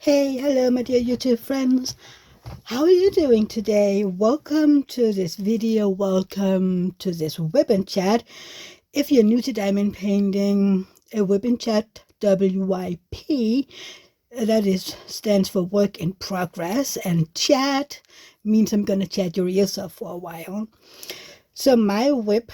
Hey, hello my dear YouTube friends. How are you doing today? Welcome to this video. Welcome to this Wip Chat. If you're new to diamond painting, a Wip Chat, WYP, that stands for work in progress, and chat means I'm gonna chat your ears off for a while. So my work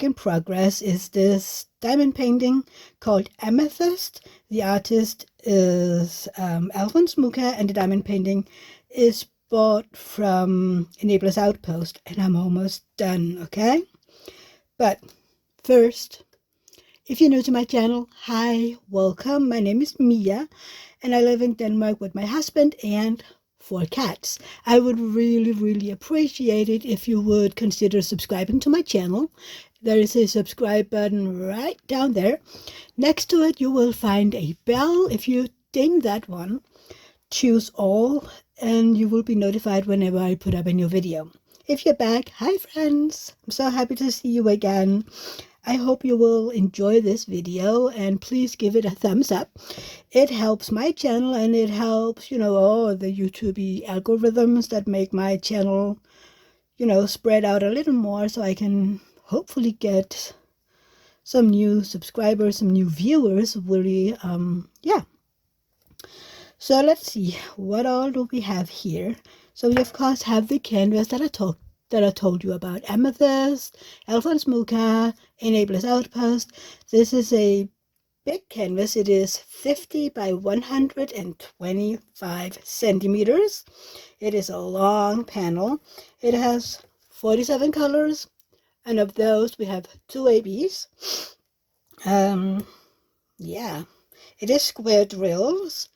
in progress is this diamond painting called Amethyst. The artist is Alphonse Mucha, and the diamond painting is bought from Enabler's Outpost, and I'm almost done, okay? But first, if you're new to my channel, hi, welcome. My name is Mia, and I live in Denmark with my husband and 4 cats. I would really appreciate it if you would consider subscribing to my channel. There is a subscribe button right down there. Next to it, you will find a bell. If you ding that one, choose all, and you will be notified whenever I put up a new video. If you're back, hi friends. I'm so happy to see you again. I hope you will enjoy this video, and please give it a thumbs up. It helps my channel, and it helps, all the YouTube algorithms that make my channel, spread out a little more, so I can hopefully get some new subscribers, some new viewers, really, yeah. So let's see, what all do we have here? So we of course have the canvas that I told you about. Amethyst, Alphonse Mucha, Enabler's Outpost. This is a big canvas. It is 50 by 125 centimeters. It is a long panel. It has 47 colors, and of those we have 2 ABs. Yeah, it is square drills,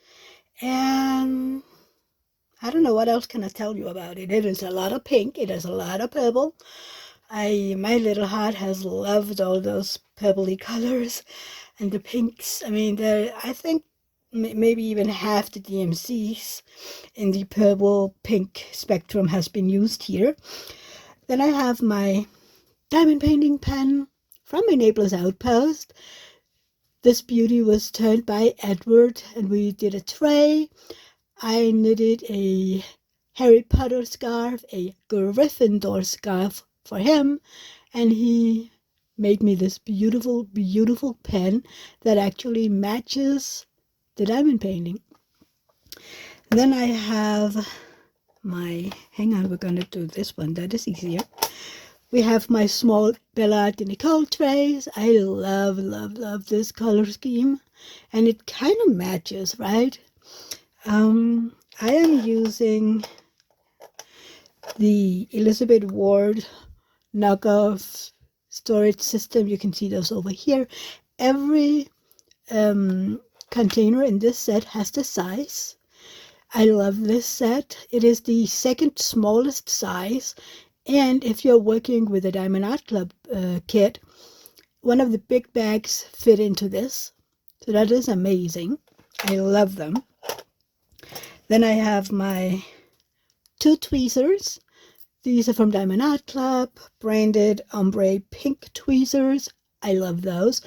and I don't know what else can I tell you about it. It is a lot of pink. It is a lot of purple. My little heart has loved all those purpley colors and the pinks. I mean, I think maybe even half the DMCs in the purple pink spectrum has been used here. Then I have my diamond painting pen from Enabler's Outpost. This beauty was turned by Edward, and we did a tray. I knitted a Harry Potter scarf, a Gryffindor scarf for him, and he made me this beautiful pen that actually matches the diamond painting. And then I have my, hang on, we're gonna do this one, that is easier. We have my small Art De Nicole trays. I love this color scheme, and it kind of matches, right? I am using the Elizabeth Ward knockoff storage system. You can see those over here. Every container in this set has the size. I love this set. It is the second smallest size, and if you're working with a Diamond Art Club kit, one of the big bags fit into this, so that is amazing. I love them. Then I have my 2 tweezers. These are from Diamond Art Club, branded ombre pink tweezers. I love those.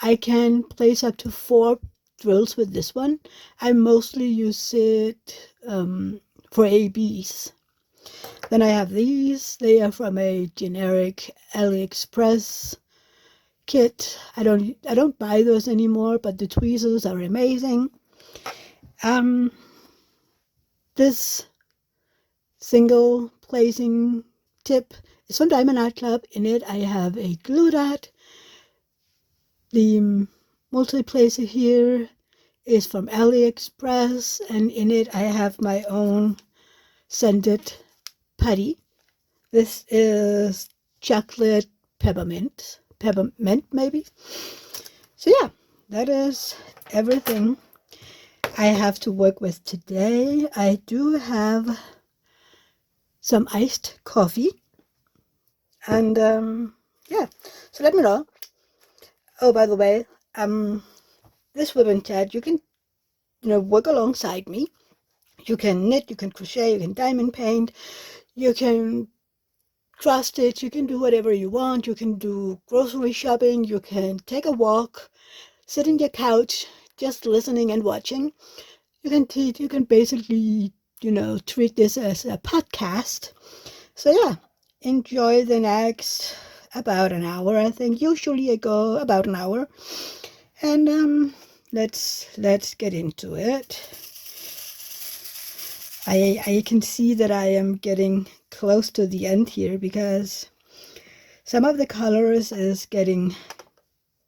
I can place up to 4 drills with this one. I mostly use it for ABs. Then I have these. They are from a generic AliExpress kit. I don't buy those anymore, but the tweezers are amazing. This single placing tip is from Diamond Art Club. In it I have a glue dot. The multi-placer here is from AliExpress, and in it I have my own scented putty. This is chocolate peppermint maybe. So yeah, that is everything I have to work with today. I do have some iced coffee, and yeah, so let me know. Oh, by the way, this Wip Chat, you can work alongside me. You can knit, you can crochet, you can diamond paint, you can cross stitch, you can do whatever you want. You can do grocery shopping, you can take a walk, sit on your couch just listening and watching. you can basically, treat this as a podcast. So yeah, enjoy the next about an hour. I think usually I go about an hour, and let's get into it. I can see that I am getting close to the end here because some of the colors is getting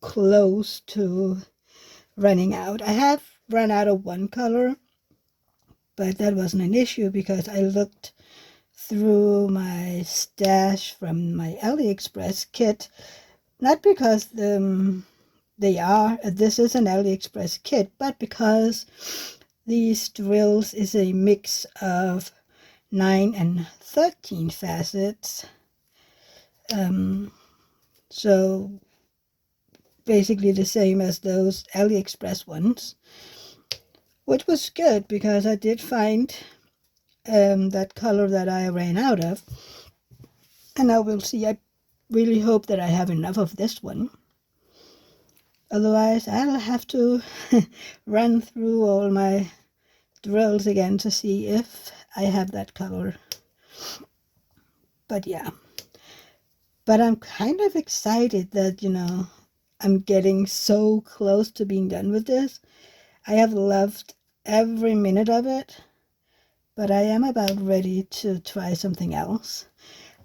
close to running out. I have run out of one color, but that wasn't an issue because I looked through my stash from my AliExpress kit, not because this is an AliExpress kit, but because these drills is a mix of 9 and 13 facets. So basically the same as those AliExpress ones, which was good because I did find that color that I ran out of, and I will see. I really hope that I have enough of this one. Otherwise, I'll have to run through all my drills again to see if I have that color. But yeah. But I'm kind of excited that, I'm getting so close to being done with this. I have loved every minute of it, but I am about ready to try something else.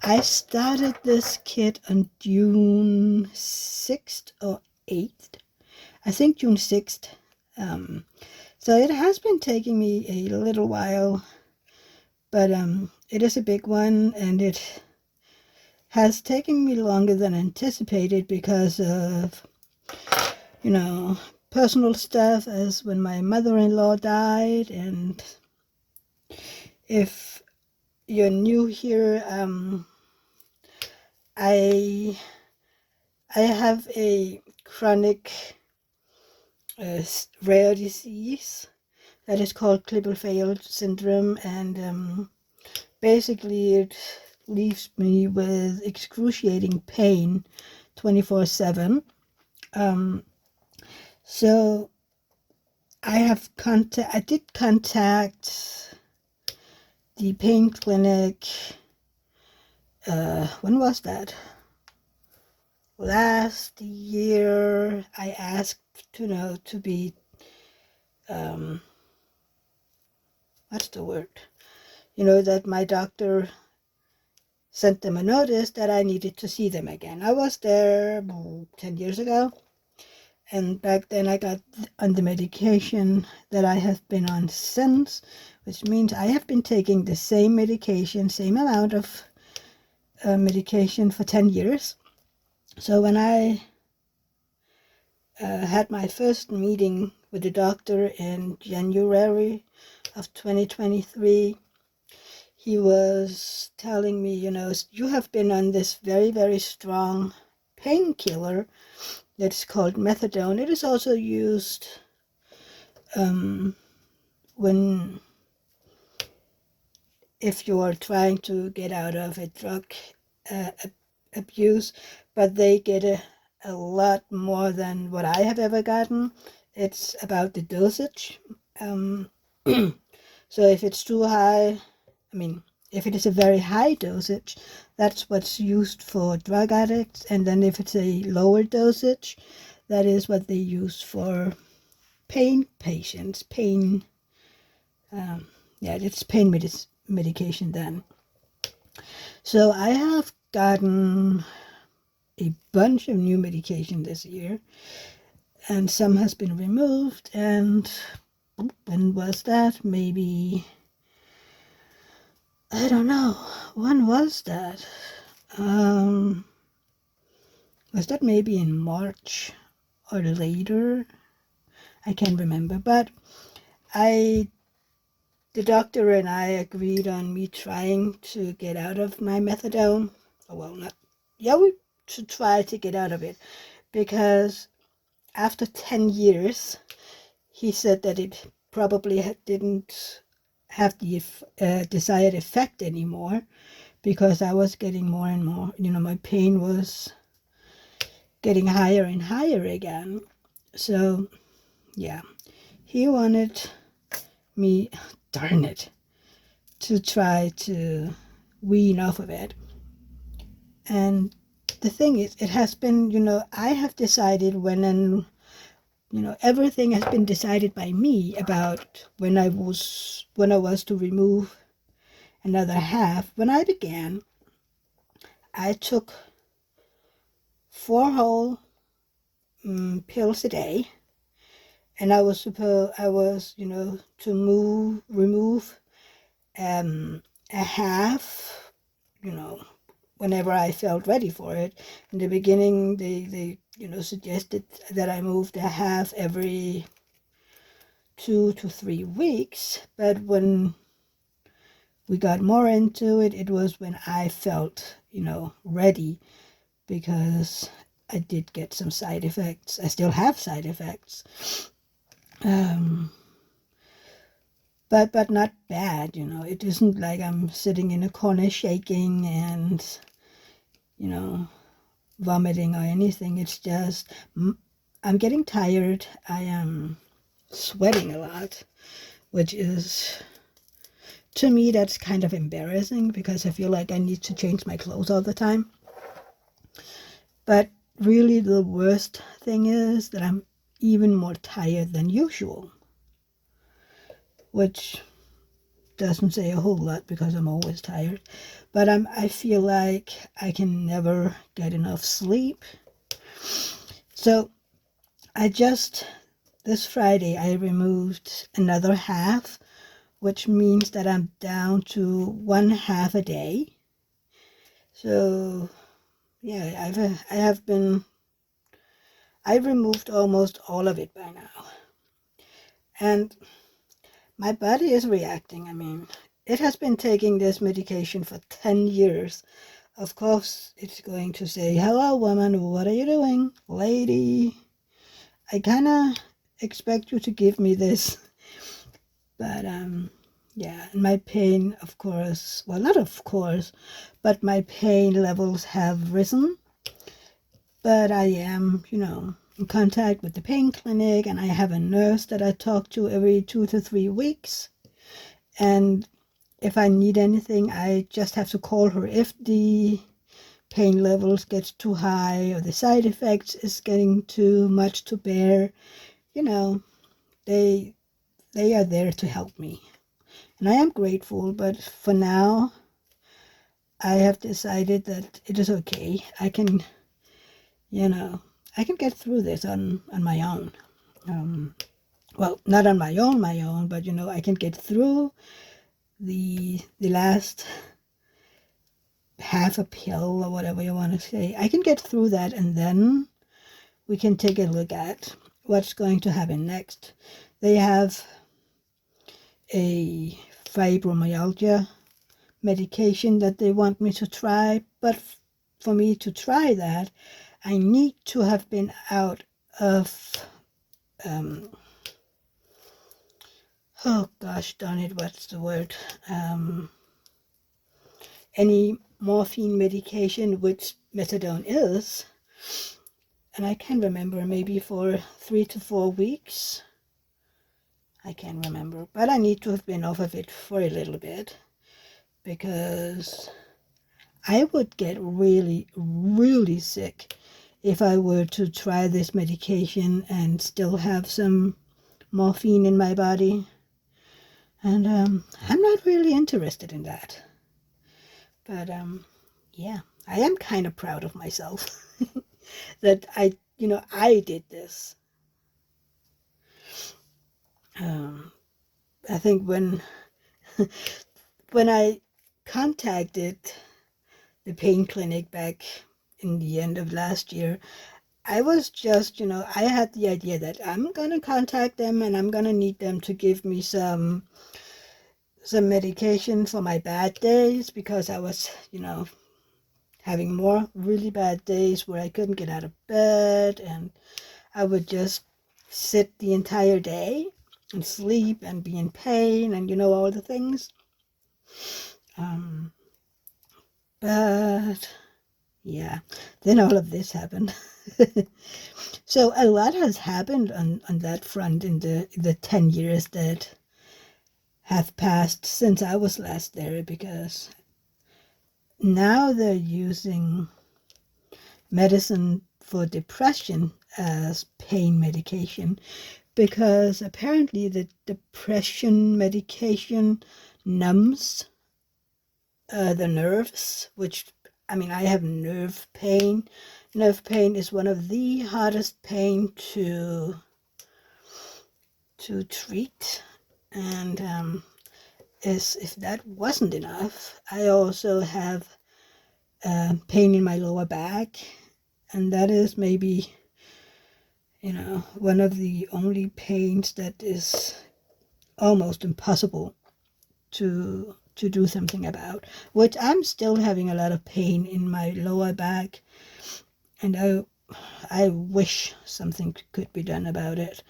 I started this kit on June 6th or 8th. I think June 6th. So it has been taking me a little while, but it is a big one, and it has taken me longer than anticipated because of, personal stuff, as when my mother-in-law died. And if you're new here, I have a chronic rare disease that is called Klippel-Feil syndrome, and basically it leaves me with excruciating pain 24/7. So I did contact the pain clinic. When was that? Last year. I asked to be what's the word? That my doctor sent them a notice that I needed to see them again. I was there 10 years ago, and back then I got on the medication that I have been on since, which means I have been taking the same medication, same amount of medication for 10 years. So when I had my first meeting with the doctor in January of 2023, he was telling me, you have been on this very, very strong painkiller that's called methadone. It is also used if you are trying to get out of a drug abuse, but they get a lot more than what I have ever gotten. It's about the dosage. So if it's too high, if it is a very high dosage, that's what's used for drug addicts. And then if it's a lower dosage, that is what they use for pain patients. It's pain medication then. So I have gotten a bunch of new medication this year, and some has been removed. And when was that? Maybe, I don't know. When was that? Was that maybe in March or later? I can't remember. But the doctor and I agreed on me trying to get out of my methadone. We should try to get out of it, because after 10 years, he said that it probably didn't have the desired effect anymore, because I was getting more and more, my pain was getting higher and higher again. So, yeah, he wanted me, darn it, to try to wean off of it. And the thing is, it has been, I have decided everything has been decided by me about when I was to remove another half. When I began, I took 4 whole pills a day, and I was to remove a half, whenever I felt ready for it. In the beginning, they suggested that I moved a half every 2 to 3 weeks, but when we got more into it, it was when I felt, ready, because I did get some side effects. I still have side effects. But not bad, It isn't like I'm sitting in a corner shaking and, vomiting or anything. It's just I'm getting tired. I am sweating a lot, which is, to me, that's kind of embarrassing because I feel like I need to change my clothes all the time. But really the worst thing is that I'm even more tired than usual, which doesn't say a whole lot because I'm always tired. But I feel like I can never get enough sleep. So this Friday I removed another half, which means that I'm down to 1/2 a day. So yeah, I've removed almost all of it by now. And my body is reacting. I mean, it has been taking this medication for 10 years. Of course, it's going to say, hello, woman, what are you doing? Lady, I kind of expect you to give me this. But, yeah, and my pain, of course, well, not of course, but my pain levels have risen. But I am, in contact with the pain clinic, and I have a nurse that I talk to every 2 to 3 weeks. And if I need anything, I just have to call her. If the pain levels get too high or the side effects is getting too much to bear, they are there to help me. And I am grateful, but for now, I have decided that it is okay. I can get through this on my own. Well, not on my own, but I can get through the last half a pill or whatever you want to say. I can get through that, and then we can take a look at what's going to happen next. They have a fibromyalgia medication that they want me to try, but for me to try that, I need to have been out of oh gosh darn it, what's the word? Any morphine medication, which methadone is, and I can't remember, maybe for 3 to 4 weeks. I can't remember, but I need to have been off of it for a little bit, because I would get really, really sick if I were to try this medication and still have some morphine in my body. And I'm not really interested in that. But yeah, I am kind of proud of myself that I did this. I think when I contacted the pain clinic back in the end of last year, I was just, I had the idea that I'm going to contact them and I'm going to need them to give me some medication for my bad days, because I was, having more really bad days where I couldn't get out of bed, and I would just sit the entire day and sleep and be in pain and, all the things. But yeah, then all of this happened. So a lot has happened on that front in the 10 years that have passed since I was last there, because now they're using medicine for depression as pain medication, because apparently the depression medication numbs the nerves, which, I mean, I have nerve pain. Nerve pain is one of the hardest pain to treat, and as if that wasn't enough, I also have pain in my lower back, and that is maybe, you know, one of the only pains that is almost impossible to do something about, which I'm still having a lot of pain in my lower back, and I wish something could be done about it,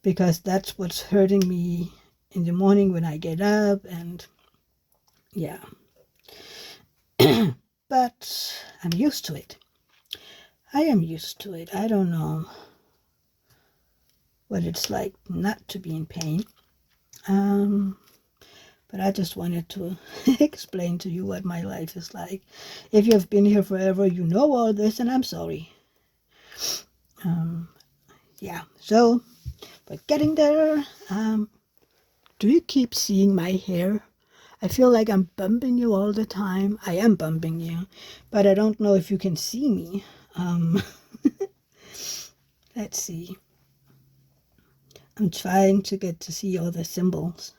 because that's what's hurting me in the morning when I get up, and yeah. But I'm used to it. I am used to it. I don't know what it's like not to be in pain. But I just wanted to explain to you what my life is like. If you've been here forever, you know all this, and I'm sorry. Yeah, so we're getting there. Do you keep seeing my hair? I feel like I'm bumping you all the time. I am bumping you, but I don't know if you can see me. Let's see. I'm trying to get to see all the symbols.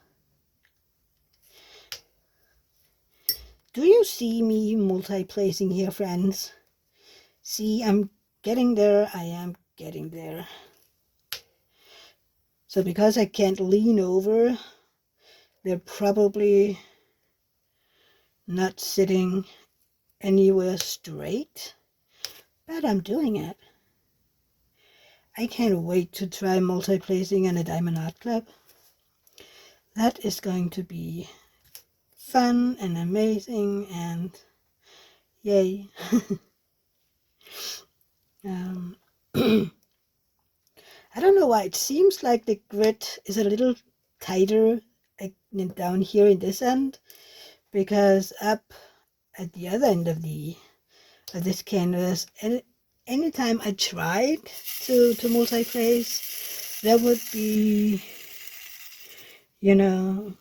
Do you see me multi-placing here, friends? See, I'm getting there. I am getting there. So because I can't lean over, they're probably not sitting anywhere straight, but I'm doing it. I can't wait to try multi-placing in a Diamond Art Club. That is going to be fun and amazing, and yay. I don't know why, it seems like the grid is a little tighter down here in this end, because up at the other end of this canvas, and anytime I tried to multi-place, there would be, you know,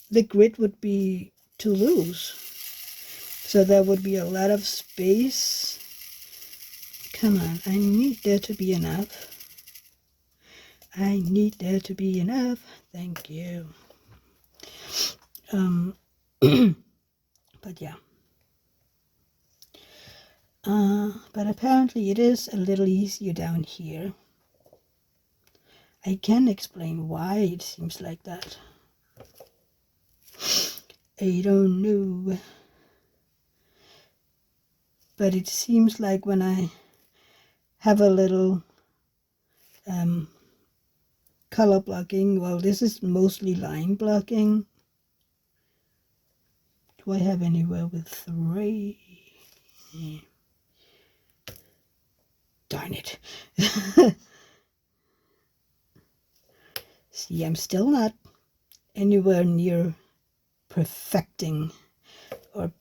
the grid would be too loose, so there would be a lot of space. Come on, I need there to be enough. I need there to be enough. Thank you. But yeah. But apparently it is a little easier down here. I can explain why it seems like that. I don't know. But it seems like when I have a little color blocking, well, this is mostly line blocking. Do I have anywhere with 3? Darn it. See, I'm still not anywhere near perfecting or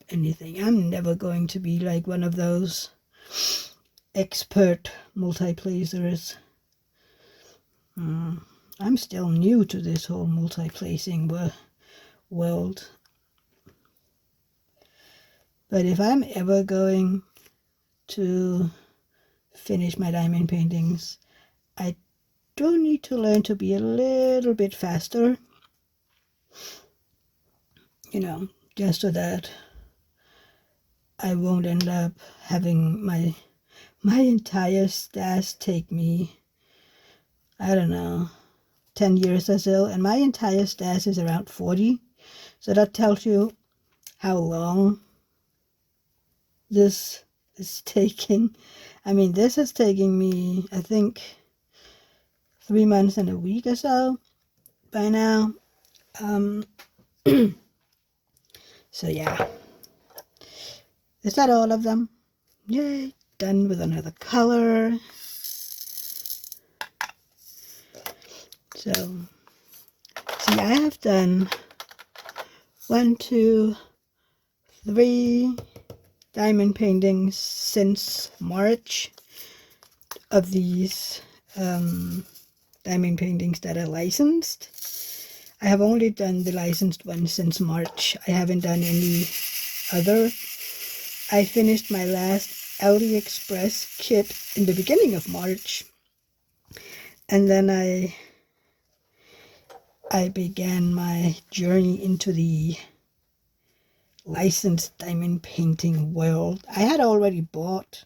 anything. I'm never going to be like one of those expert multi-placers. I'm still new to this whole multi-placing world. But if I'm ever going to finish my diamond paintings, I do need to learn to be a little bit faster, you know, just so that I won't end up having my entire stash take me, I don't know, 10 years or so, and my entire stash is around 40, so that tells you how long this is taking. I mean, this is taking me, I think, 3 months and a week or so by now. So yeah, is that all of them? Yay, done with another color. So See, I have done 1, 2, 3 diamond paintings since March of these diamond paintings that are licensed. I have only done the licensed one since March. I haven't done any other. I finished my last AliExpress kit in the beginning of March, and then I began my journey into the licensed diamond painting world. I had already bought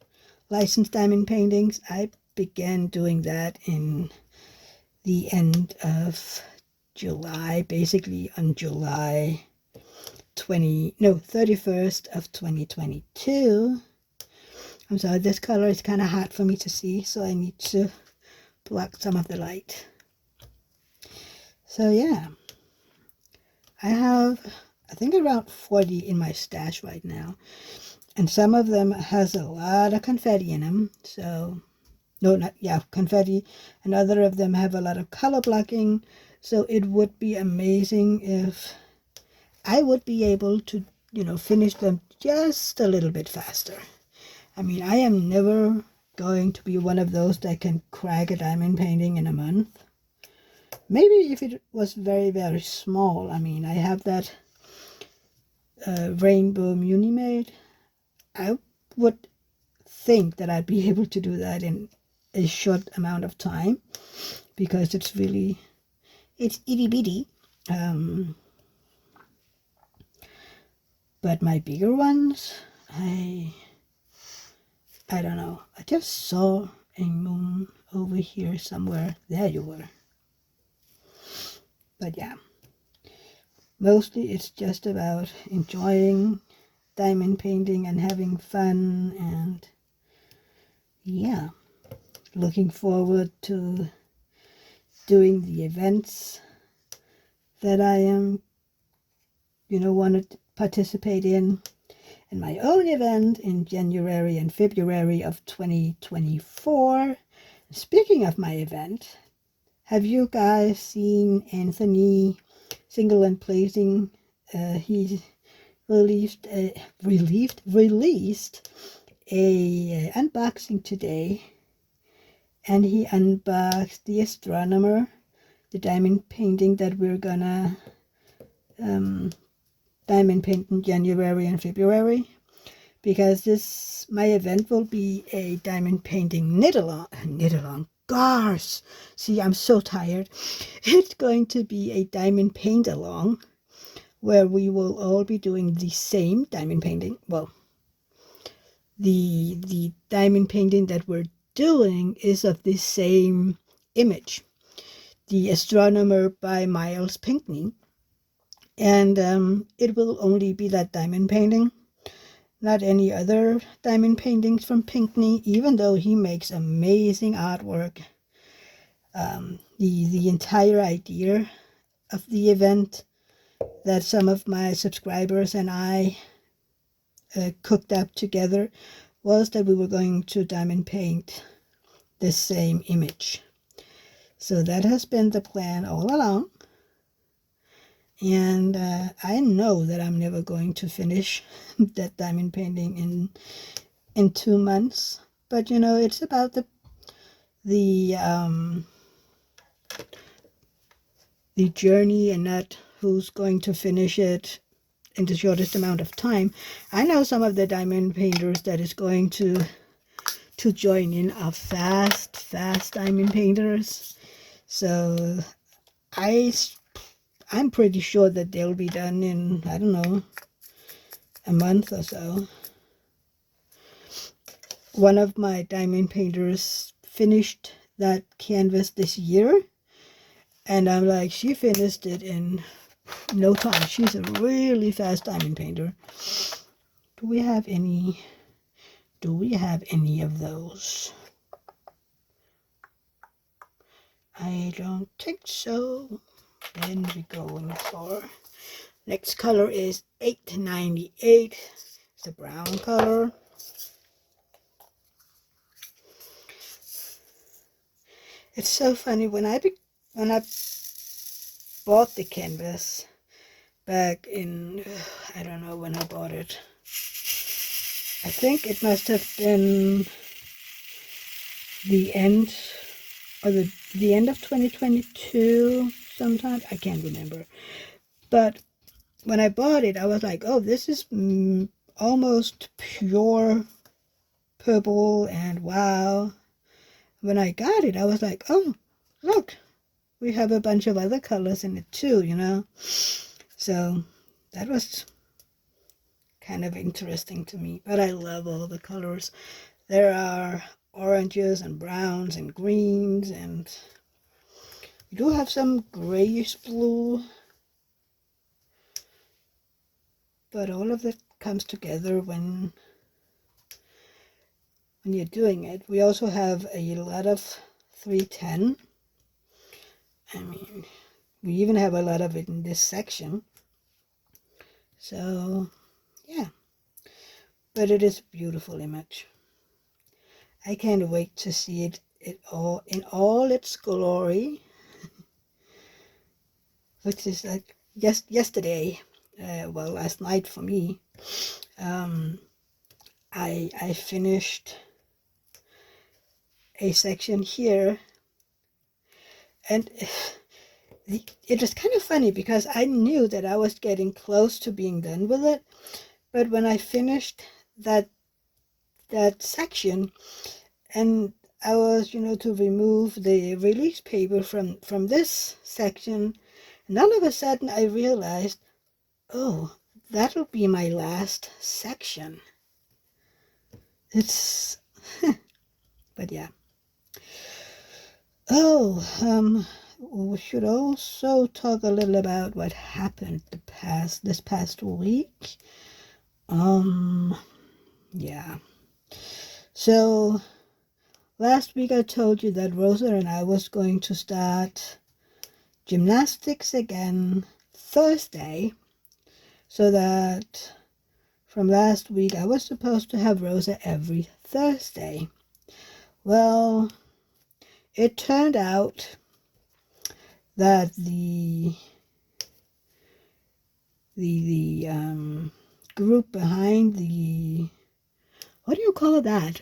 licensed diamond paintings. I began doing that in the end of July, basically on July 31st of 2022. I'm sorry, this color is kind of hard for me to see, so I need to block some of the light. So yeah, I have, I think, around 40 in my stash right now, and some of them has a lot of confetti in them. So confetti, and other of them have a lot of color blocking. So it would be amazing if I would be able to, finish them just a little bit faster. I mean, I am never going to be one of those that can crack a diamond painting in a month. Maybe if it was very, very small. I mean, I have that Rainbow Muni made. I would think that I'd be able to do that in a short amount of time, because it's itty bitty. But my bigger ones, I don't know. I just saw Ehmmm over here somewhere. There you were. But yeah, mostly it's just about enjoying diamond painting and having fun, and yeah, looking forward to doing the events that I am, want to participate in my own event in January and February of 2024. Speaking of my event, have you guys seen Anthony Single and Placing? He released a unboxing today, and he unboxed the Astronomer, the diamond painting that we're gonna diamond paint in January and February, because my event will be a diamond painting knit along. Gosh, see, I'm so tired. It's going to be a diamond paint along, where we will all be doing the same diamond painting. Well, the diamond painting that we're doing is of the same image, the Astronomer by Miles Pinckney, and it will only be that diamond painting, not any other diamond paintings from Pinckney, even though he makes amazing artwork. The entire idea of the event that some of my subscribers and I cooked up together was that we were going to diamond paint the same image. So that has been the plan all along. And I know that I'm never going to finish that diamond painting in 2 months. But it's about the journey, and not who's going to finish it in the shortest amount of time. I know some of the diamond painters that is going to join in are fast diamond painters. So I'm pretty sure that they'll be done in, I don't know, a month or so. One of my diamond painters finished that canvas this year, and I'm like, she finished it in no time. She's a really fast diamond painter. Do we have any of those? I don't think so. Then we going for next color is 898. It's a brown color. It's so funny when I bought the canvas back in, I don't know when I bought it. I think it must have been the end, or the end of 2022 sometime. I can't remember. But when I bought it, I was like, oh, this is almost pure purple, and wow. When I got it, I was like, oh, look, we have a bunch of other colors in it too, you know. So that was kind of interesting to me. But I love all the colors. There are oranges and browns and greens, and we do have some grayish blue. But all of that comes together when you're doing it. We also have a lot of 310. I mean, we even have a lot of it in this section. So, yeah. But it is a beautiful image. I can't wait to see it all in all its glory. Which is like yesterday, well, last night for me. I finished a section here, and it was kind of funny because I knew that I was getting close to being done with it, but when I finished that section, and I was, to remove the release paper from this section, and all of a sudden I realized, oh, that'll be my last section. It's, but yeah. Oh, we should also talk a little about what happened this past week. Yeah. So last week I told you that Rosa and I was going to start gymnastics again Thursday, so that from last week I was supposed to have Rosa every Thursday. Well, it turned out that the group behind the, what do you call that?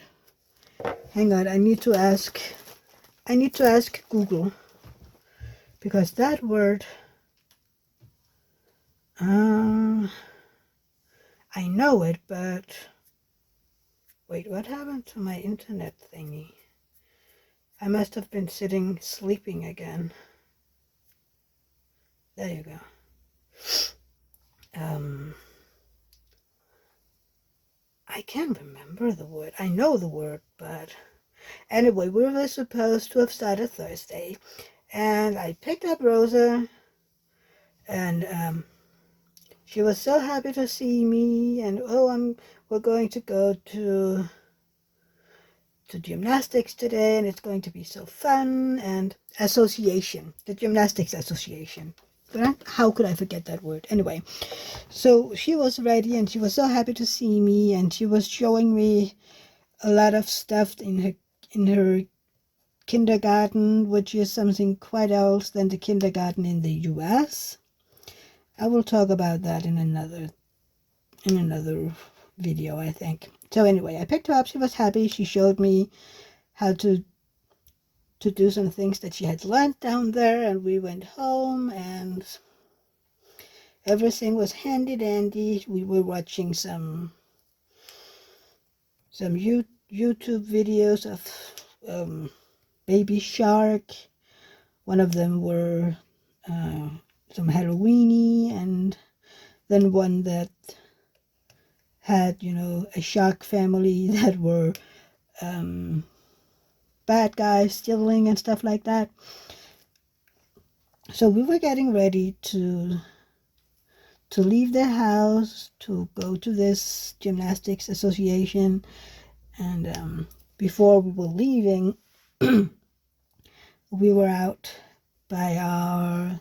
Hang on, I need to ask Google, because that word, I know it, but wait, what happened to my internet thingy? I must have been sleeping again. There you go. I can't remember the word. I know the word, but anyway, we were supposed to have started Thursday, and I picked up Rosa, and she was so happy to see me, and we're going to go to gymnastics today, and it's going to be so fun. And the gymnastics association. How could I forget that word? Anyway, so she was ready, and she was so happy to see me, and she was showing me a lot of stuff in her kindergarten, which is something quite else than the kindergarten in the US. I will talk about that in another video, I think. So anyway, I picked her up. She was happy. She showed me how to do some things that she had learned down there, and we went home, and everything was handy-dandy. We were watching some YouTube videos of Baby Shark. One of them were some Halloweeny, and then one that had, a shark family that were bad guys stealing and stuff like that. So we were getting ready to leave the house to go to this gymnastics association, and before we were leaving, we were out by our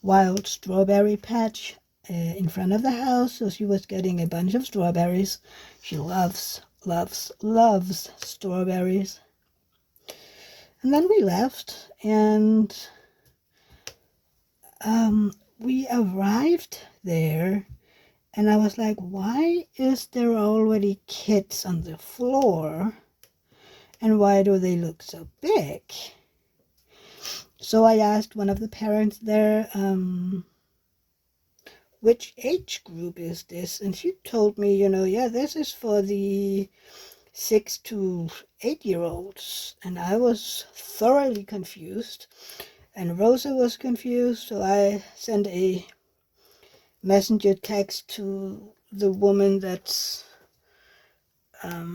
wild strawberry patch in front of the house. So she was getting a bunch of strawberries. She loves strawberries. And then we left, and We arrived there, and I was like, why is there already kids on the floor? And why do they look so big? So I asked one of the parents there, which age group is this? And she told me, yeah, this is for the 6 to 8-year-olds. And I was thoroughly confused. And Rosa was confused, so I sent a messenger text to the woman that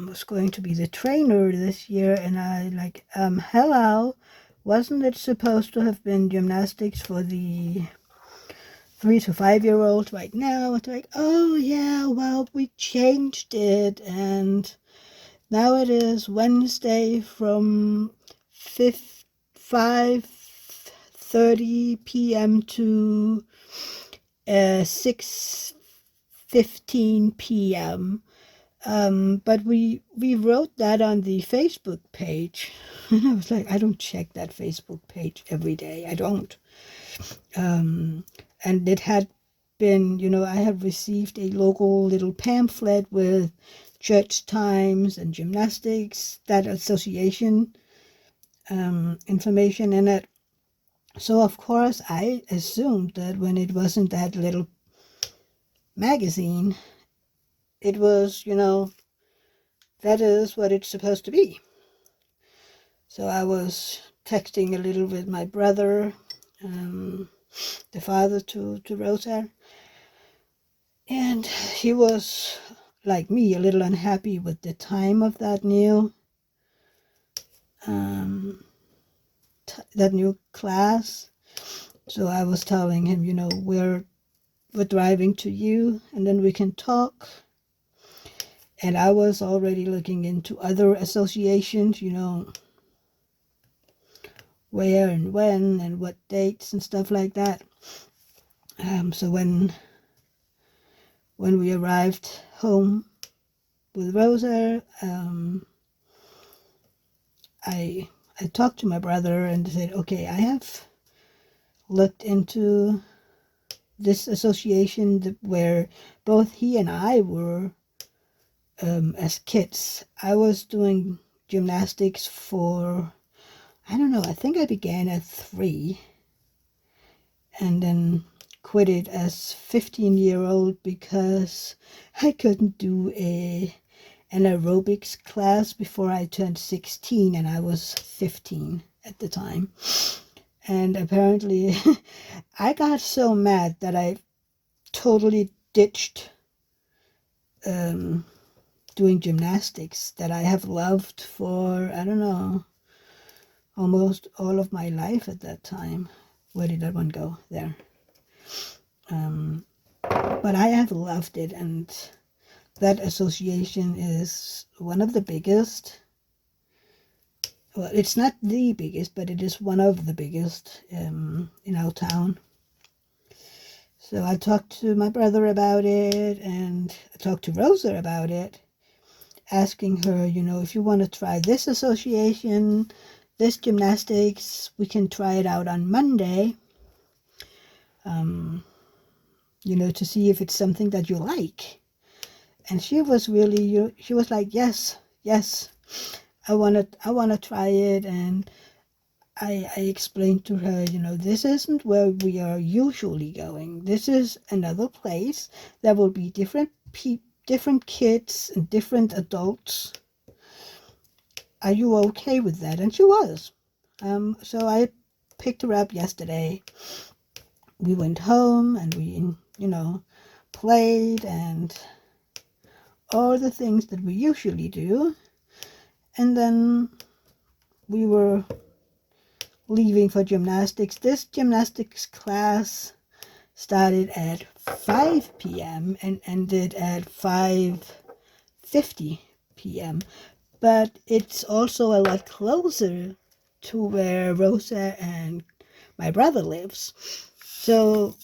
was going to be the trainer this year, and I like, hello, wasn't it supposed to have been gymnastics for the 3 to 5-year-olds right now? It's like, oh yeah, well, we changed it, and now it is Wednesday from 5:30 p.m. to 6:15 p.m. But we wrote that on the Facebook page. And I was like, I don't check that Facebook page every day. I don't. And it had been, I had received a local little pamphlet with church times and gymnastics, that association information in it. So, of course, I assumed that when it wasn't that little magazine, it was, that is what it's supposed to be. So I was texting a little with my brother, the father to Rosa, and he was, like me, a little unhappy with the time of that new class. So I was telling him, we're driving to you, and then we can talk. And I was already looking into other associations, where and when and what dates and stuff like that. So when we arrived home with Rosa, I talked to my brother and said, okay, I have looked into this association where both he and I were as kids. I was doing gymnastics for, I don't know, I think I began at 3 and then quit it as 15-year-old because I couldn't do an aerobics class before I turned 16, and I was 15 at the time. And apparently I got so mad that I totally ditched doing gymnastics that I have loved for, I don't know, almost all of my life at that time. Where did that one go? There. But I have loved it, and that association is one of the biggest. Well, it's not the biggest, but it is one of the biggest in our town. So I talked to my brother about it, and I talked to Rosa about it, asking her, if you want to try this association, this gymnastics, we can try it out on Monday, to see if it's something that you like. And she was really, she was like, yes, I want to try it. And I explained to her, this isn't where we are usually going. This is another place. There will be different kids and different adults. Are you okay with that? And she was. So I picked her up yesterday. We went home and we, played and all the things that we usually do. And then we were leaving for gymnastics. This gymnastics class started at 5 p.m. and ended at 5:50 p.m. But it's also a lot closer to where Rosa and my brother lives. So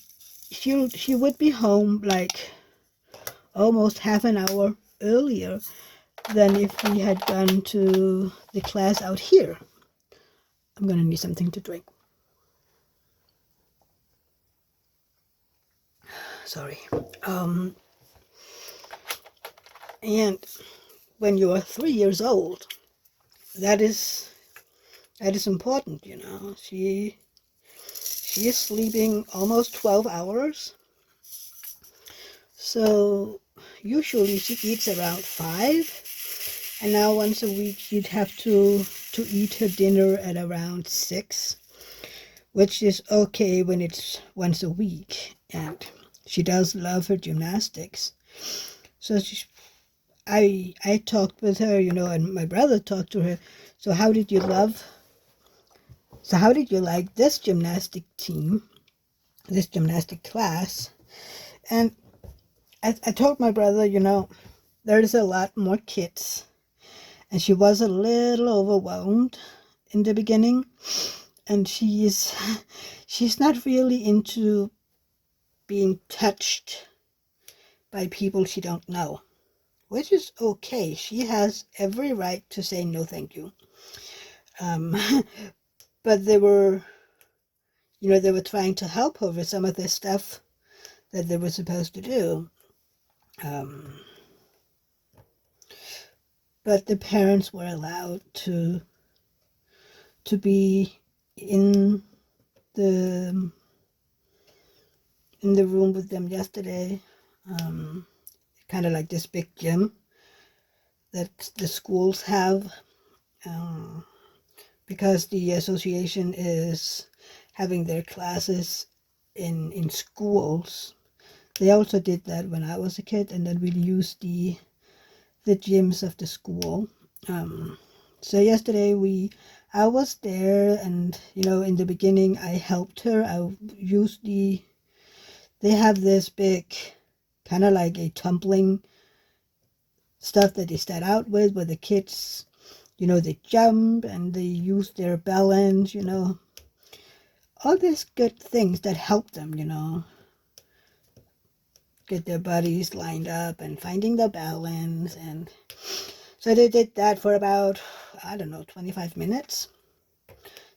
she would be home like almost half an hour earlier than if we had gone to the class out here. I'm going to need something to drink. Sorry. And when you are 3 years old, that is important, you know. She is sleeping almost 12 hours. So usually she eats around 5, and now once a week she'd have to eat her dinner at around 6, which is okay when it's once a week. And she does love her gymnastics. So I talked with her, you know, and my brother talked to her. So how did you like this gymnastic team, this gymnastic class? And I told my brother, you know, there's a lot more kids. And she was a little overwhelmed in the beginning. And she's not really into being touched by people she don't know, which is okay. She has every right to say no thank you. But they were trying to help her with some of the stuff that they were supposed to do. But the parents were allowed to be in the room with them yesterday. Kind of like this big gym that the schools have, because the association is having their classes in schools. They also did that when I was a kid, and then we used the gyms of the school. So yesterday I was there, and you know, in the beginning I helped her. I used they have this big, kind of like a tumbling stuff that they start out with, where the kids, you know, they jump and they use their balance, you know, all these good things that help them, you know, get their bodies lined up and finding the balance. And so they did that for about, I don't know, 25 minutes,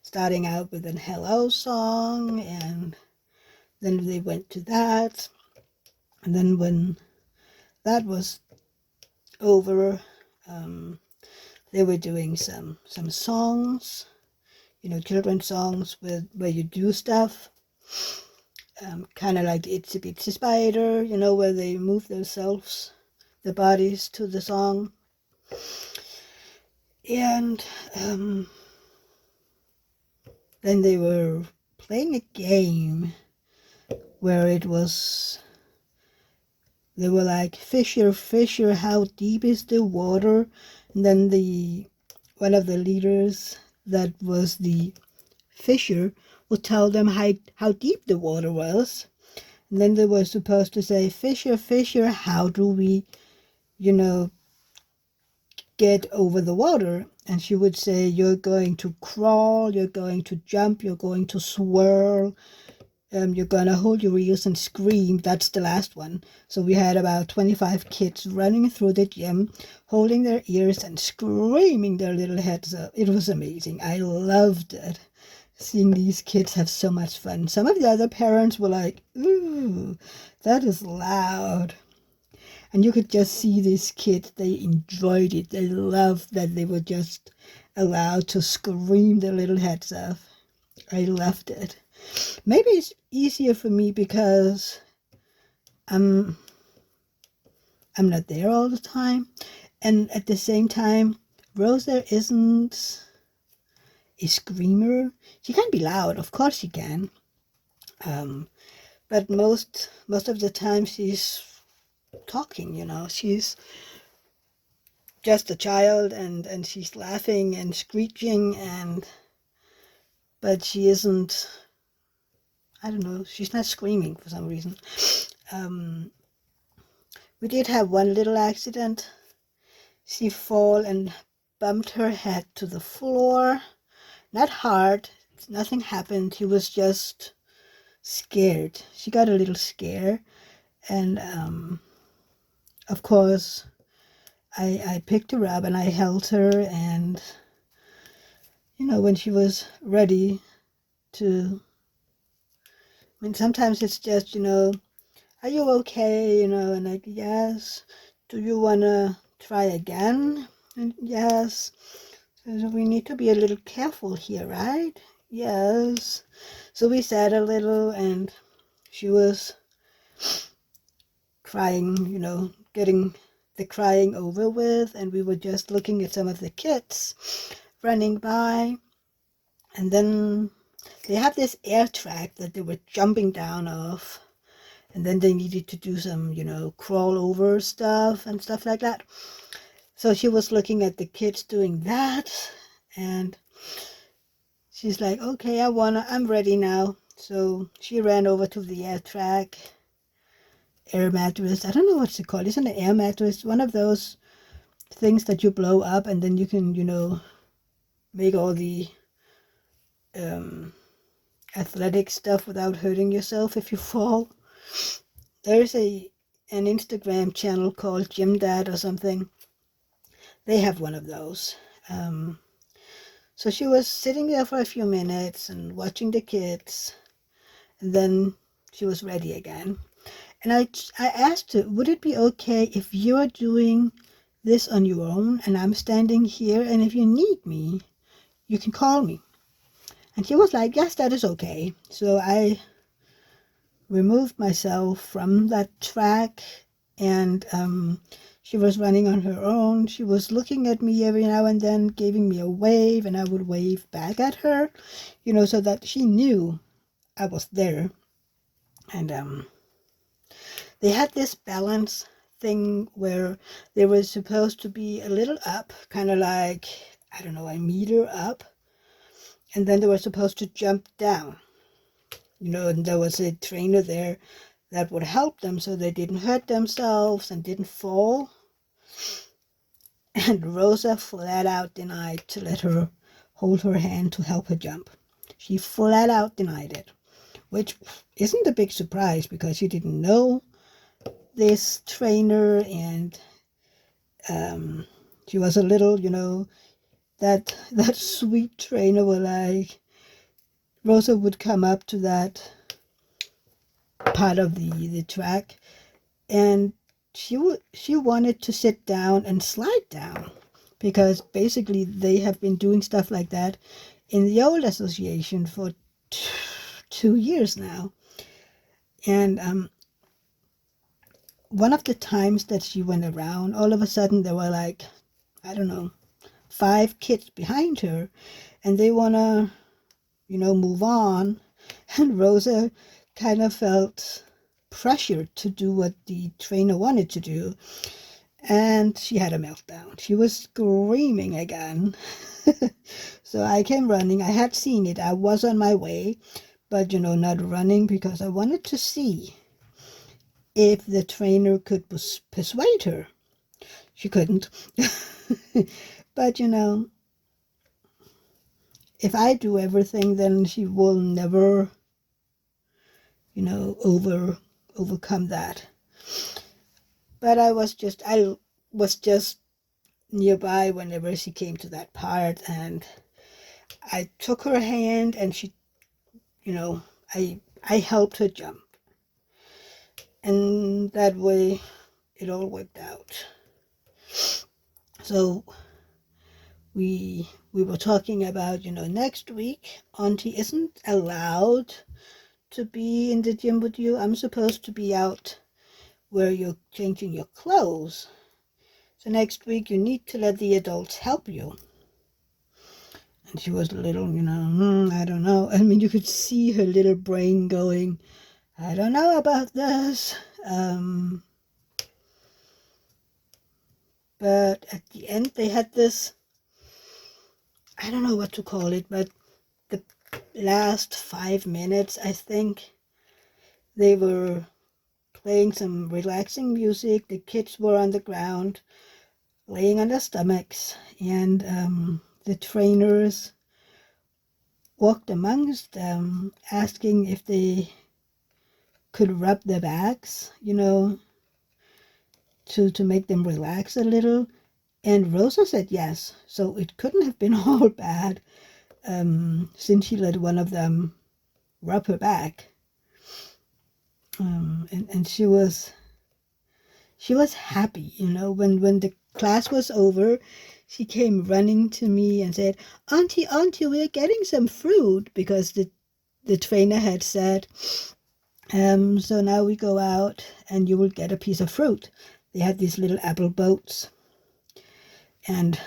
starting out with a hello song, and then they went to that. And then when that was over, they were doing some songs, you know, children's songs where you do stuff, kind of like Itsy Bitsy Spider, you know, where they move themselves, their bodies to the song. And then they were playing a game where they were like, Fisher, Fisher, how deep is the water? And then one of the leaders, that was the fisher, would tell them how deep the water was. And then they were supposed to say, Fisher, Fisher, how do we, you know, get over the water? And she would say, you're going to crawl, you're going to jump, you're going to swirl, you're going to hold your ears and scream. That's the last one. So we had about 25 kids running through the gym, holding their ears and screaming their little heads up. It was amazing. I loved it. Seeing these kids have so much fun. Some of the other parents were like, ooh, that is loud. And you could just see these kids, they enjoyed it. They loved that they were just allowed to scream their little heads off. I loved it. Maybe it's easier for me because I'm not there all the time. And at the same time, Rosa isn't a screamer. She can be loud, of course she can. But most of the time she's talking, you know. She's just a child, and she's laughing and screeching, but she isn't, I don't know, she's not screaming for some reason. We did have one little accident. She fell and bumped her head to the floor. Not hard, nothing happened. She was just scared. She got a little scared. And of course, I picked her up and I held her, and you know, when she was ready to, I mean, sometimes it's just, you know, are you okay? You know, and like, yes. Do you want to try again? And yes. So we need to be a little careful here, right? Yes. So we sat a little, and she was crying, you know, getting the crying over with, and we were just looking at some of the kids running by. And then they had this air track that they were jumping down off, and then they needed to do some, you know, crawl over stuff and stuff like that. So she was looking at the kids doing that, and she's like, okay, I'm ready now. So she ran over to the air track, air mattress. I don't know what's it called. Isn't it air mattress? One of those things that you blow up and then you can, you know, make all the athletic stuff without hurting yourself if you fall. There's an Instagram channel called Gym Dad or something. They have one of those. So she was sitting there for a few minutes and watching the kids, and then she was ready again. And I asked her, would it be okay if you're doing this on your own and I'm standing here, and if you need me, you can call me? And she was like, yes, that is okay. So I removed myself from that track, and she was running on her own. She was looking at me every now and then, giving me a wave, and I would wave back at her, you know, so that she knew I was there. And they had this balance thing where they were supposed to be a little up, kind of like, I don't know, a meter up, and then they were supposed to jump down, you know, and there was a trainer there that would help them so they didn't hurt themselves and didn't fall. And Rosa flat out denied to let her hold her hand to help her jump. She flat out denied it, which isn't a big surprise because she didn't know this trainer, and she was a little, you know, that sweet trainer were like, Rosa would come up to that part of the track, and she wanted to sit down and slide down, because basically they have been doing stuff like that in the old association for 2 years now. And one of the times that she went around, all of a sudden there were like, I don't know, 5 kids behind her, and they want to, you know, move on. And Rosa kind of felt pressured to do what the trainer wanted to do, and she had a meltdown. She was screaming again. So I came running. I had seen it. I was on my way, but, you know, not running because I wanted to see if the trainer could persuade her. She couldn't. But, you know, if I do everything, then she will never, you know, overcome that. But I was just nearby whenever she came to that part, and I took her hand, and she, you know, I helped her jump, and that way it all worked out. So we were talking about, you know, next week Auntie isn't allowed to be in the gym with you. I'm supposed to be out where you're changing your clothes. So next week you need to let the adults help you. And she was a little, you know, I don't know. I mean, you could see her little brain going, I don't know about this. But at the end they had this, I don't know what to call it, but the last 5 minutes, I think, they were playing some relaxing music. The kids were on the ground, laying on their stomachs, and the trainers walked amongst them, asking if they could rub their backs, you know, to make them relax a little. And Rosa said yes, so it couldn't have been all bad, since she let one of them rub her back. And she was happy, you know, when the class was over. She came running to me and said, Auntie, Auntie, we're getting some fruit, because the trainer had said, so now we go out and you will get a piece of fruit. They had these little apple boats, and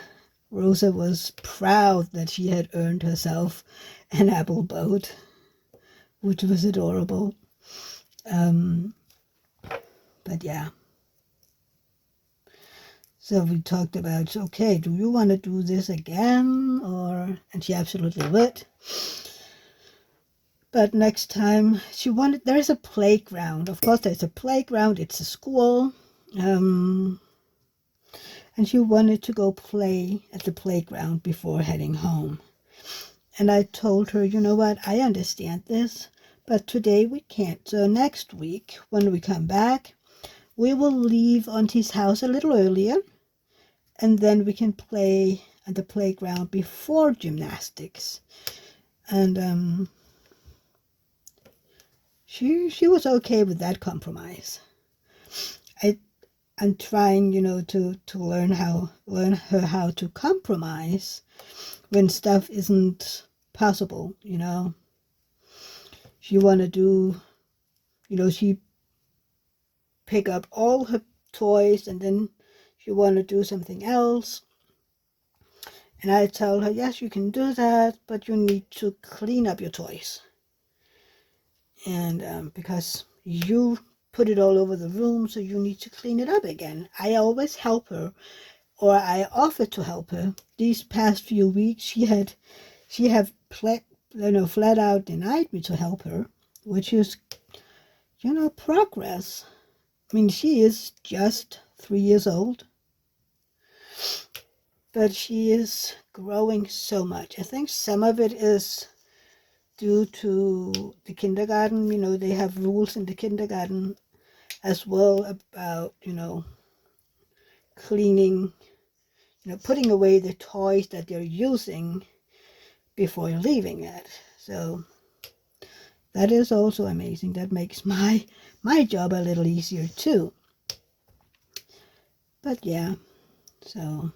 Rosa was proud that she had earned herself an apple boat, which was adorable. But yeah. So we talked about, okay, do you want to do this again? And she absolutely would. But next time there's a playground. Of course, there's a playground. It's a school. And she wanted to go play at the playground before heading home. And I told her, you know what, I understand this, but today we can't. So next week, when we come back, we will leave Auntie's house a little earlier, and then we can play at the playground before gymnastics. And she was okay with that compromise. I'm trying, you know, to learn her how to compromise when stuff isn't possible, you know. She want to do, you know, she pick up all her toys and then she want to do something else. And I tell her, yes, you can do that, but you need to clean up your toys. And because you put it all over the room, so you need to clean it up again. I always help her, or I offer to help her. These past few weeks, she have flat out denied me to help her, which is, you know, progress. I mean, she is just 3 years old, but she is growing so much. I think some of it is due to the kindergarten. You know, they have rules in the kindergarten as well about, you know, cleaning, you know, putting away the toys that they're using before leaving it. So that is also amazing. That makes my job a little easier too. But yeah, so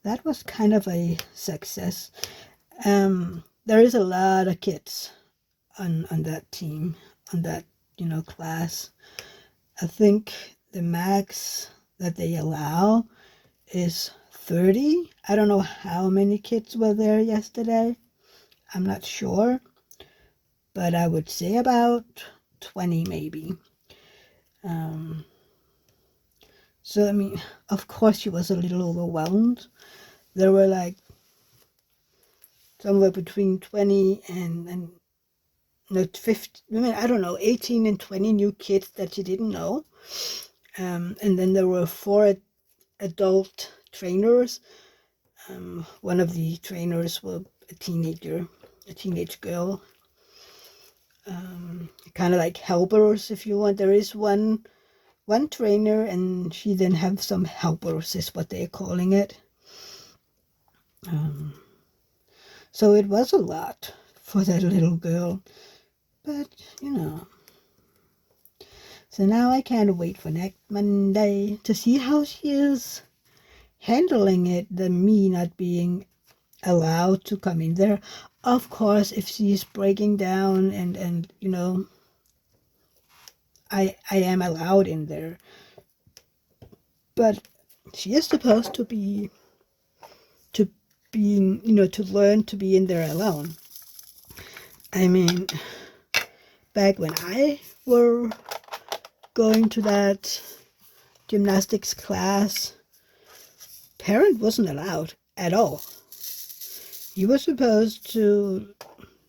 that was kind of a success. There is a lot of kids on that team, on that, you know, class. I think the max that they allow is 30. I don't know how many kids were there yesterday. I'm not sure, but I would say about 20 maybe. So I mean, of course she was a little overwhelmed. There were like somewhere between 20 and not 50, I mean, I don't know, 18 and 20 new kids that she didn't know. And then there were 4 adult trainers. One of the trainers was a teenage girl. Kind of like helpers, if you want. There is one trainer, and she then have some helpers, is what they're calling it. So it was a lot for that little girl, but you know. So now I can't wait for next Monday to see how she is handling it, the me not being allowed to come in there. Of course, if she's breaking down and you know, I am allowed in there. But she is supposed to be you know, to learn to be in there alone. I mean, back when I were going to that gymnastics class, parent wasn't allowed at all. You were supposed to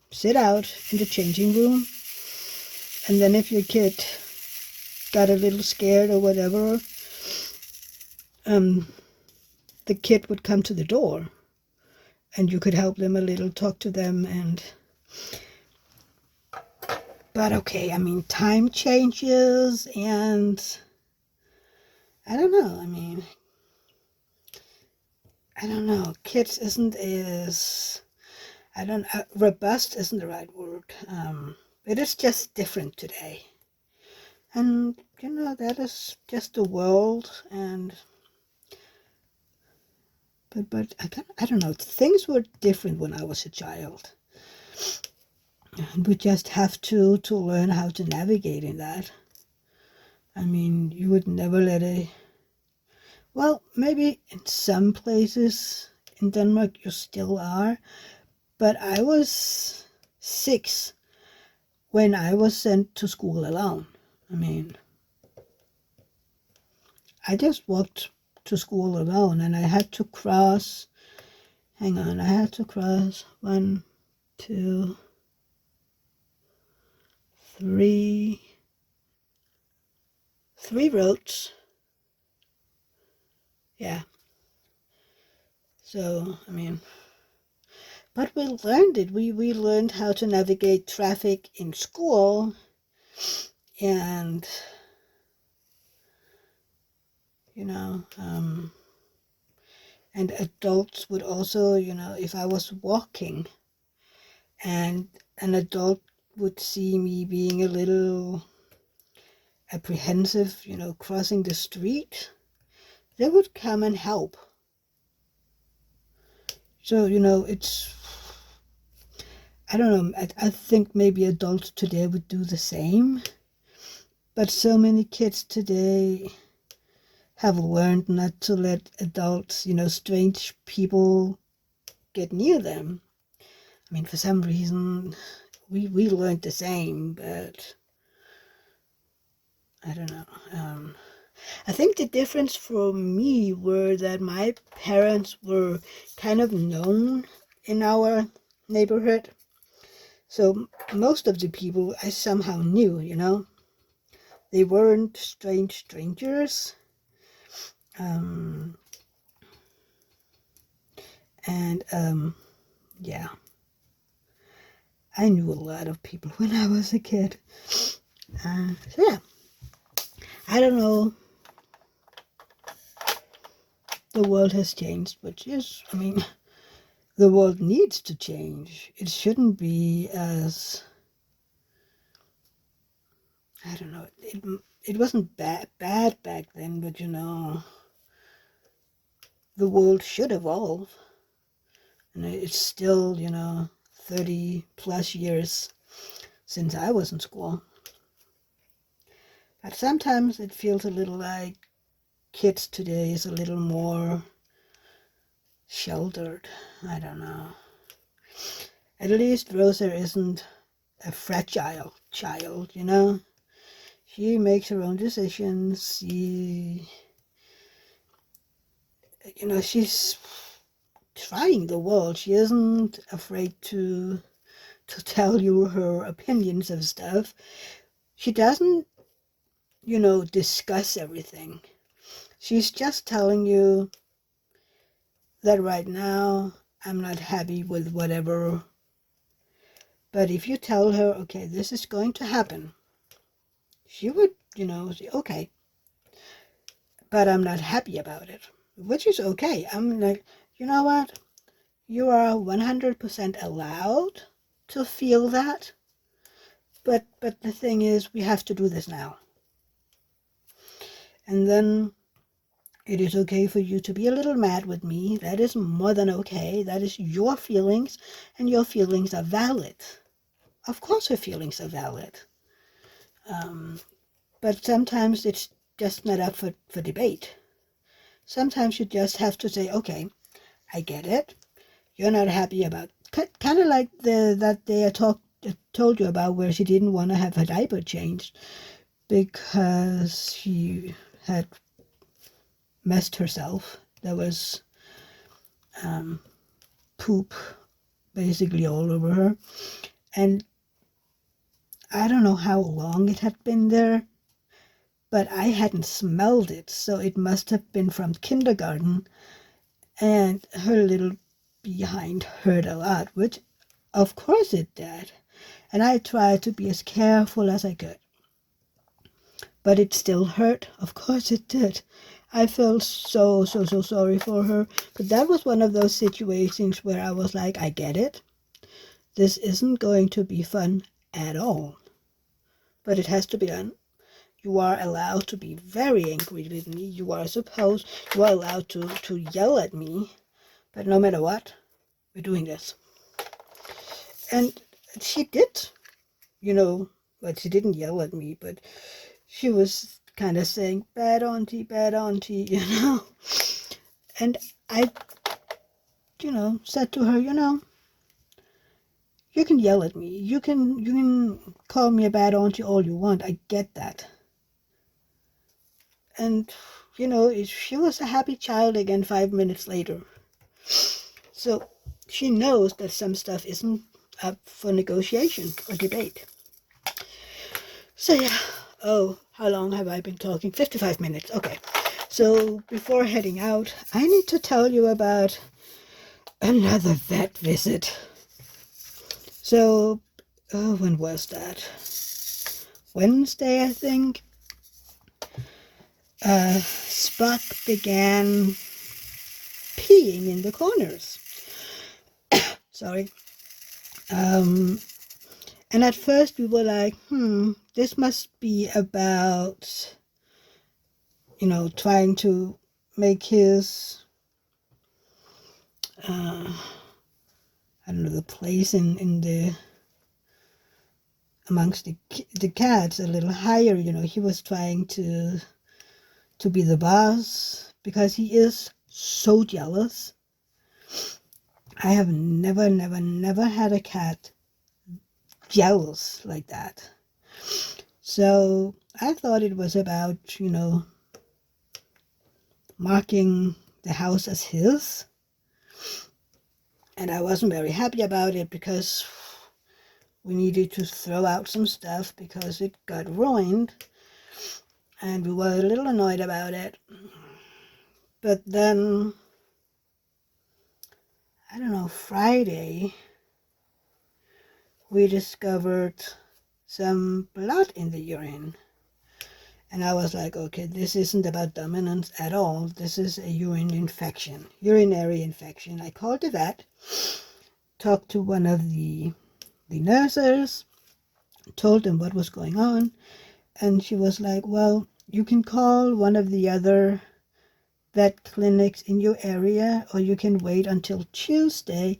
sit out in the changing room, and then if your kid got a little scared or whatever, the kid would come to the door, and you could help them a little, talk to them, but okay, I mean, time changes, and I don't know, kids isn't as, robust isn't the right word, It is just different today. And, you know, that is just the world. And but I don't know. Things were different when I was a child. And we just have to learn how to navigate in that. I mean, you would never let well, maybe in some places in Denmark you still are, but I was 6 when I was sent to school alone. I mean, I just walked to school alone, and I had to cross, hang on, I had to cross 1, 2, 3 roads. Yeah. So, I mean, but we learned it. We learned how to navigate traffic in school, and, you know, and adults would also, you know, if I was walking and an adult would see me being a little apprehensive, you know, crossing the street, they would come and help. So, you know, I don't know, I think maybe adults today would do the same, but so many kids today have learned not to let adults, you know, strange people get near them. I mean, for some reason, we learned the same, but I don't know. I think the difference for me were that my parents were kind of known in our neighborhood. So most of the people I somehow knew, you know. They weren't strangers. Yeah. I knew a lot of people when I was a kid. So yeah. I don't know. The world has changed, but yes, I mean, the world needs to change. It shouldn't be as, I don't know, it wasn't bad back then, but you know, the world should evolve. And it's still, you know, 30 plus years since I was in school. But sometimes it feels a little like kids today is a little more sheltered. I don't know. At least Rosa isn't a fragile child, you know. She makes her own decisions. You know, she's trying the world. She isn't afraid to tell you her opinions of stuff. She doesn't, you know, discuss everything. She's just telling you that right now I'm not happy with whatever. But if you tell her, okay, this is going to happen, she would, you know, say, okay, but I'm not happy about it, which is okay. I'm like, you know what? You are 100% allowed to feel that. But the thing is, we have to do this now. And then it is okay for you to be a little mad with me. That is more than okay. That is your feelings, and your feelings are valid. Of course her feelings are valid. But sometimes it's just not up for debate. Sometimes you just have to say, okay, I get it. You're not happy about, kind of like that day I told you about, where she didn't want to have her diaper changed because she had messed herself. There was poop basically all over her, and I don't know how long it had been there, but I hadn't smelled it, so it must have been from kindergarten, and her little behind hurt a lot, which of course it did, and I tried to be as careful as I could. But it still hurt. Of course it did. I felt so sorry for her. But that was one of those situations where I was like, I get it. This isn't going to be fun at all. But it has to be done. You are allowed to be very angry with me. You are allowed to yell at me. But no matter what, we're doing this. And she did, but she didn't yell at me, but she was kind of saying, bad auntie, And I, said to her, you can yell at me. You can call me a bad auntie all you want. I get that. And, she was a happy child again 5 minutes later. So she knows that some stuff isn't up for negotiation or debate. So yeah, how long have I been talking? 55 minutes, okay. So before heading out, I need to tell you about another vet visit. So, when was that? Wednesday, I think. Spock began peeing in the corners. Sorry. And at first we were like, this must be about, trying to make his, the place in amongst the cats a little higher. He was trying to be the boss because he is so jealous. I have never had a cat jealous like that. So I thought it was about, marking the house as his. And I wasn't very happy about it because we needed to throw out some stuff because it got ruined. And we were a little annoyed about it. But then, I don't know, Friday, we discovered some blood in the urine. And I was like, okay, this isn't about dominance at all. This is a urinary infection. I called the vet, talked to one of the nurses, told them what was going on. And she was like, well, you can call one of the other vet clinics in your area, or you can wait until Tuesday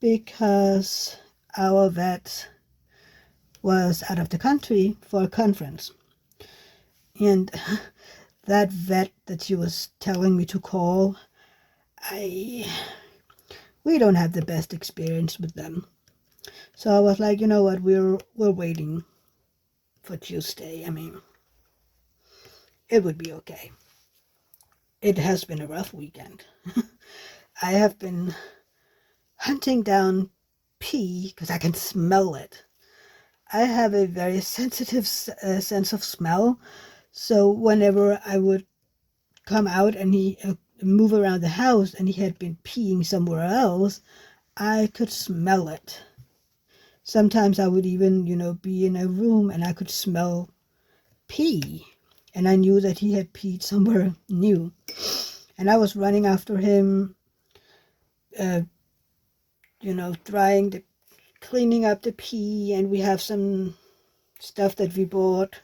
because our vet was out of the country for a conference. And that vet that she was telling me to call, we don't have the best experience with them. So I was like, you know what, we're waiting for Tuesday. I mean, it would be okay. It has been a rough weekend. I have been hunting down pee because I can smell it. I have a very sensitive sense of smell. So whenever I would come out and he move around the house and he had been peeing somewhere else, I could smell it. Sometimes I would even, be in a room and I could smell pee. And I knew that he had peed somewhere new. And I was running after him, cleaning up the pee. And we have some stuff that we bought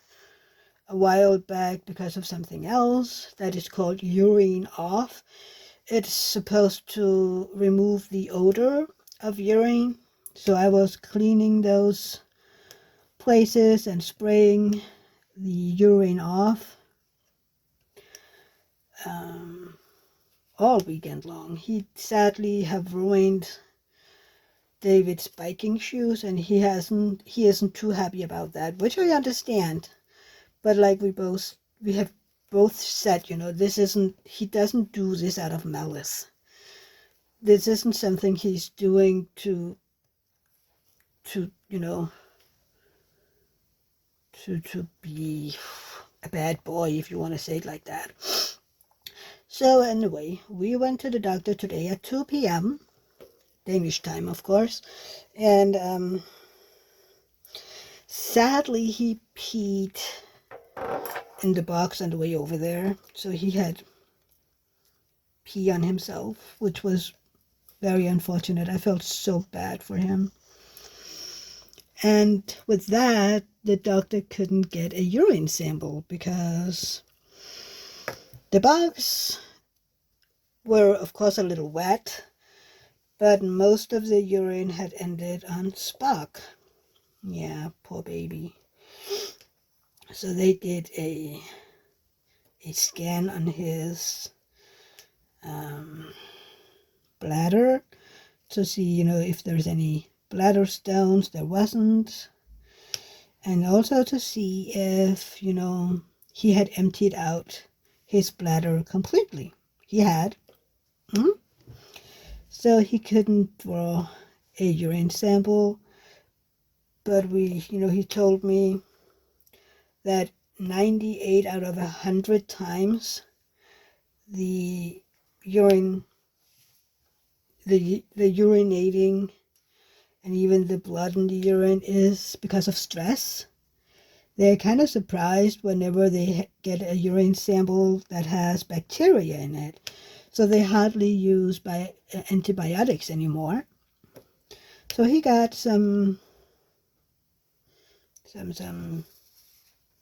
a while back because of something else that is called urine off. It's supposed to remove the odor of urine. So I was cleaning those places and spraying the urine off all weekend long. He sadly have ruined David's biking shoes, and he isn't too happy about that, which I understand. But like we have both said, he doesn't do this out of malice. This isn't something he's doing to be a bad boy, if you want to say it like that. So anyway, we went to the doctor today at 2 p.m. Danish time, of course. And sadly, he peed in the box on the way over there. So he had pee on himself, which was very unfortunate. I felt so bad for him. And with that, the doctor couldn't get a urine sample because the bugs were, of course, a little wet, but most of the urine had ended on Spock. Yeah, poor baby. So they did a scan on his bladder to see, if there's any bladder stones. There wasn't. And also to see if, he had emptied out his bladder completely. He had. So he couldn't draw a urine sample. But he told me that 98 out of 100 times the urine, the urinating and even the blood in the urine is because of stress. They're kind of surprised whenever they get a urine sample that has bacteria in it. So they hardly use antibiotics anymore. So he got some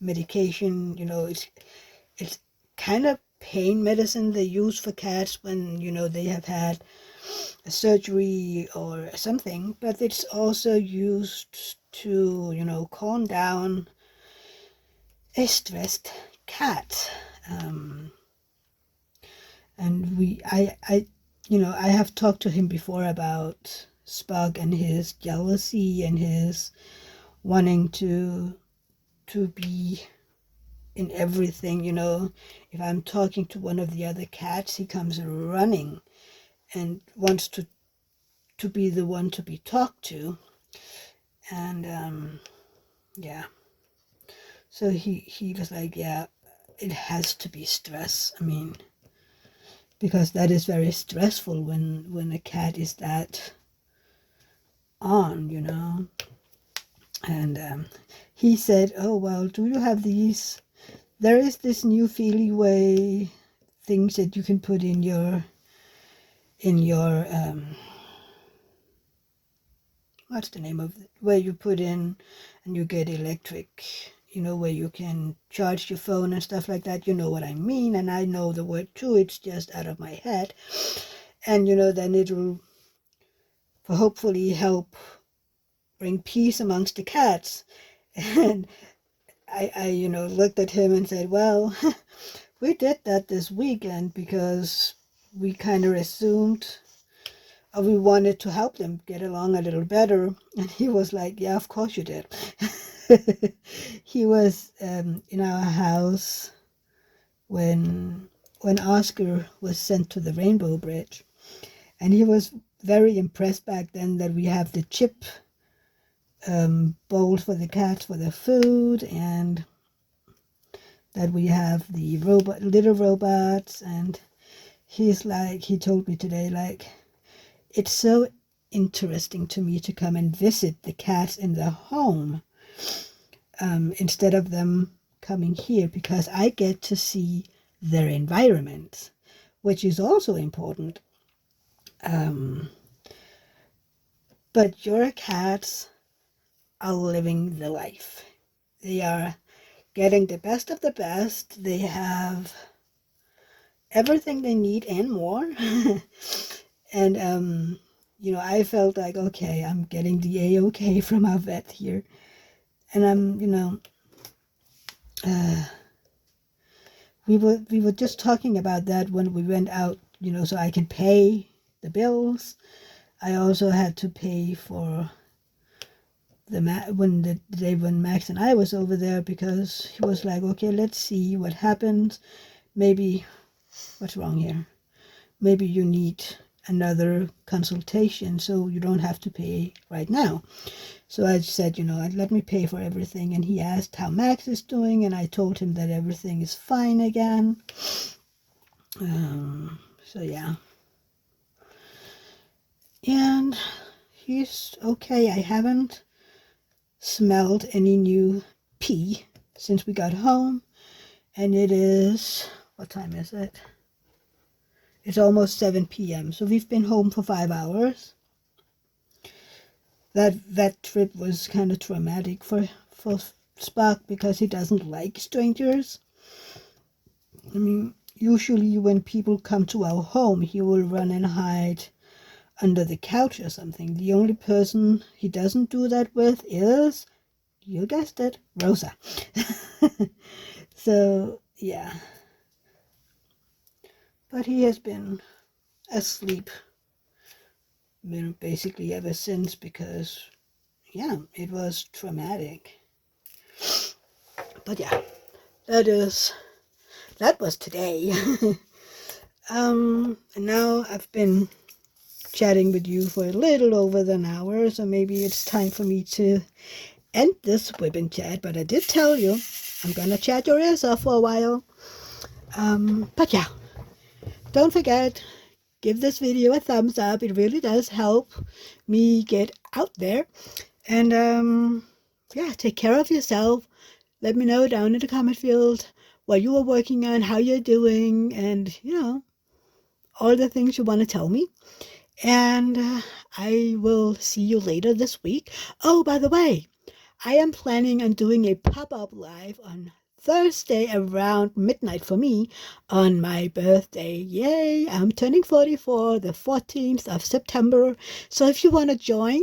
medication. It's kind of pain medicine they use for cats when they have had a surgery or something, but it's also used to calm down a stressed cat. And I have talked to him before about Spug and his jealousy and his wanting to be in everything. If I'm talking to one of the other cats, he comes running and wants to be the one to be talked to. And yeah, so he was like, yeah, it has to be stress. I mean, because that is very stressful when a cat is that on. And he said, oh, well, do you have these? There is this new Feely Way things that you can put in your what's the name of it? Where you put in and you get electric, where you can charge your phone and stuff like that. You know what I mean, and I know the word too. It's just out of my head. And then it will hopefully help bring peace amongst the cats. And I looked at him and said, well, we did that this weekend because we kind of assumed we wanted to help them get along a little better. And he was like, yeah, of course you did. He was in our house when Oscar was sent to the Rainbow Bridge. And he was very impressed back then that we have the chip bowl for the cats for their food, and that we have the little robots. And he told me today, like, it's so interesting to me to come and visit the cats in their home instead of them coming here, because I get to see their environment, which is also important. But your cats are living the life. They are getting the best of the best. They have everything they need and more. And I felt like, okay, I'm getting the A-OK from our vet here. And I'm, we were just talking about that when we went out, so I can pay the bills. I also had to pay for the day when Max and I was over there, because he was like, okay, let's see what happens. Maybe, what's wrong here? Maybe you need another consultation, so you don't have to pay right now. So I said, let me pay for everything. And he asked how Max is doing, and I told him that everything is fine again. So yeah. And he's okay. I haven't smelled any new pee since we got home. And it is, what time is it? It's almost 7 p.m. So we've been home for 5 hours. that trip was kind of traumatic for Spark because he doesn't like strangers. I mean, usually when people come to our home, he will run and hide under the couch or something. The only person he doesn't do that with is, you guessed it, Rosa. So, yeah. But he has been asleep basically ever since because, yeah, it was traumatic. But yeah, that was today. And now I've been chatting with you for a little over an hour, so maybe it's time for me to end this Wip Chat. But I did tell you I'm gonna chat your ears off for a while. But yeah, don't forget, give this video a thumbs up. It really does help me get out there. And yeah, take care of yourself. Let me know down in the comment field what you are working on, how you're doing, and all the things you want to tell me. And I will see you later this week. Oh, by the way, I am planning on doing a pop-up live on Thursday around midnight for me on my birthday. Yay! I'm turning 44 the 14th of September. So if you want to join,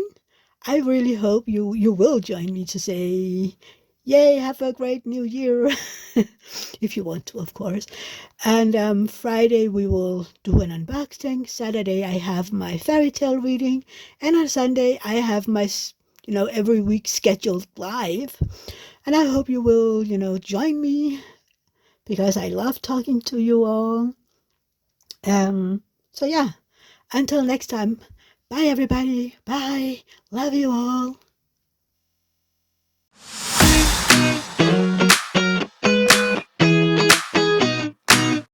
I really hope you will join me to say, yay, have a great new year. If you want to, of course. And Friday we will do an unboxing. Saturday I have my fairy tale reading. And on Sunday I have my every week scheduled live. And I hope you will, join me because I love talking to you all. So yeah, until next time, bye everybody. Bye. Love you all.